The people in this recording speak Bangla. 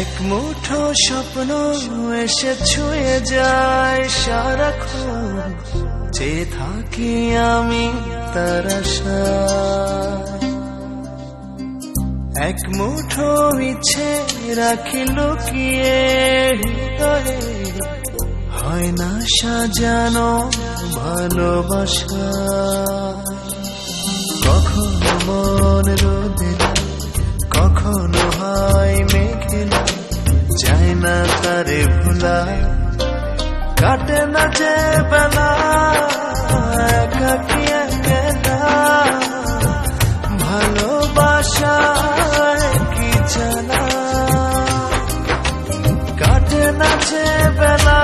এক মুঠো স্বপ্ন এসে ছুঁয়ে যায় সারাক্ষণ, চেয়ে থাকি আমি তার আশায়। এক মুঠো ইচ্ছে রাখি লুকিয়ে হৃদয়ে, হয় না সাজানো ভালোবাসা। কখনো মন রোদেলা, কখনো হয় মেঘেলা, যায় না তারে ভোলা, কাটে না যে বেলা একাকী একলা। ভালোবাসায় কি জানা, কাটে না যে বেলা